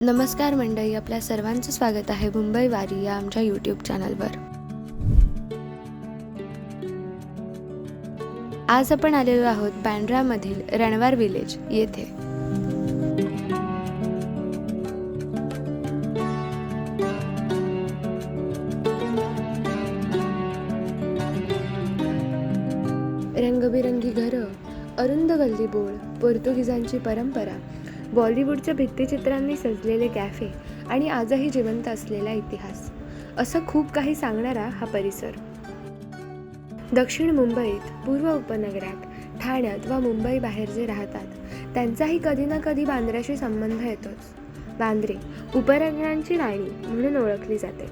नमस्कार मंडळी, आपल्या सर्वांचं स्वागत आहे मुंबई वारी या आमच्या यूट्यूब चॅनलवर। आज आपण आलेलो आहोत बँड्रामधील रणवार विलेज येथे। रंगबिरंगी घरं, अरुंद गल्ली बोळ, पोर्तुगीजांची परंपरा, बॉलिवूडच्या भित्तिचित्रांनी सजलेले कॅफे आणि आजही जिवंत असलेला इतिहास, असं खूप काही सांगणारा हा परिसर। दक्षिण मुंबईत, पूर्व उपनगरात, ठाण्यात व मुंबई बाहेर जे राहतात त्यांचाही कधी ना कधी बांद्र्याशी संबंध येतोच। वांद्रे उपरंगणांची राणी म्हणून ओळखली जाते।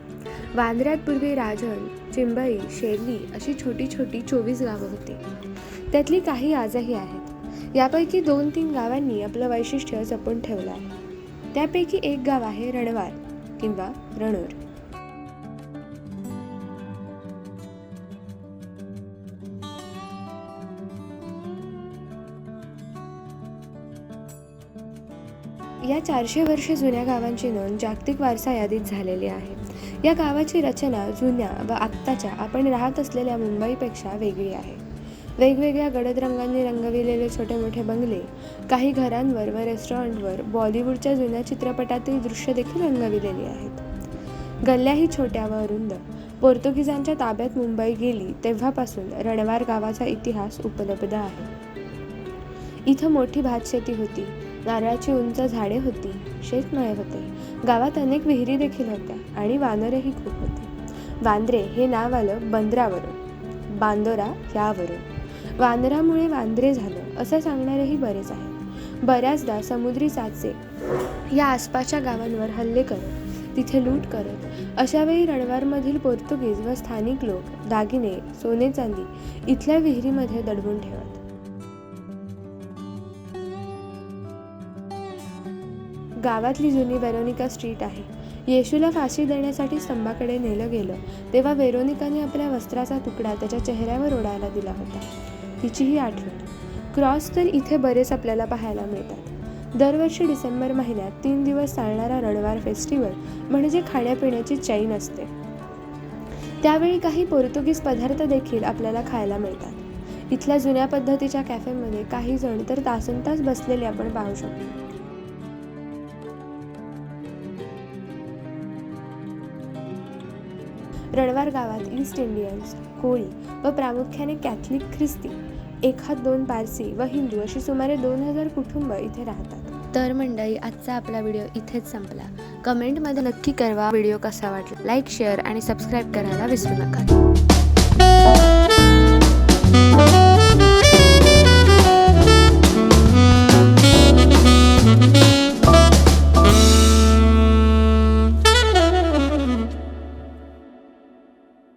वांद्र्यात पूर्वी राजन, चिंबई, शेर्ली अशी छोटी छोटी 24 गावं होती। त्यातली काही आजही आहेत। यापैकी 2-3 गावांनी आपलं वैशिष्ट्य जपून ठेवलं आहे। त्यापैकी एक गाव आहे रणवार किंवा रणोर। या 400 वर्षे जुन्या गावांची नोंद जागतिक वारसा यादीत झालेली आहे। या गावाची रचना जुन्या व आत्ताच्या आपण राहत असलेल्या मुंबईपेक्षा वेगळी आहे। वेगवेगळ्या गडद रंगांनी रंगविलेले छोटे मोठे बंगले, काही घरांवर व रेस्टॉरंटवर बॉलिवूडच्या जुन्या चित्रपटातील दृश्य देखील रंगविलेली आहेत। गल्ल्याही छोट्या व अरुंद। पोर्तुगीजांच्या ताब्यात मुंबई गेली तेव्हापासून रणवार गावाचा इतिहास उपलब्ध आहे। इथं मोठी भातशेती होती, नारळाची उंच झाडे होती, शेतमळे होते। गावात अनेक विहिरी देखील होत्या आणि वानरही खूप होते। वांद्रे हे नाव आलं बंदरावरून, बांदोरा यावरून। वानरामुळे वांद्रे झालं असं सांगणारेही बरेच आहेत। बऱ्याचदा समुद्री चाचे या आसपासच्या गावांवर हल्ले करत, तिथे लूट करत अशा वेळी रणवारमधील पोर्तुगीज व स्थानिक लोक दागिने, सोने चांदी इथल्या विहिरीमध्ये दडवून ठेवत। गावातली जुनी वेरोनिका स्ट्रीट आहे। येशूला फाशी देण्यासाठी स्तंभाकडे नेलं गेलं तेव्हा वेरोनिकाने आपल्या वस्त्राचा तुकडा त्याच्या चेहऱ्यावर ओढायला दिला होता, तिची ही आठवण। क्रॉस तर इथे बरेच आपल्याला पाहायला मिळतात। दरवर्षी डिसेंबर महिन्यात 3 दिवस चालणारा रणवार फेस्टिवल म्हणजे खाण्यापिण्याची चैन असते। त्यावेळी काही पोर्तुगीज पदार्थ देखील आपल्याला खायला मिळतात। इथल्या जुन्या पद्धतीच्या कॅफेमध्ये काही जण तर तासनतास बसलेले आपण पाहू शकतो। रणवार गावात ईस्ट इंडियन्स, कोळी व प्रामुख्याने कॅथलिक ख्रिस्ती, 1-2 पारसी व हिंदू अशी सुमारे 2000 कुटुंब इथे राहतात। तर मंडळी, आजचा आपला व्हिडिओ इथेच संपला। कमेंटमध्ये नक्की कळवा व्हिडिओ कसा वाटला। लाईक, शेअर आणि सबस्क्राईब करायला विसरू नका।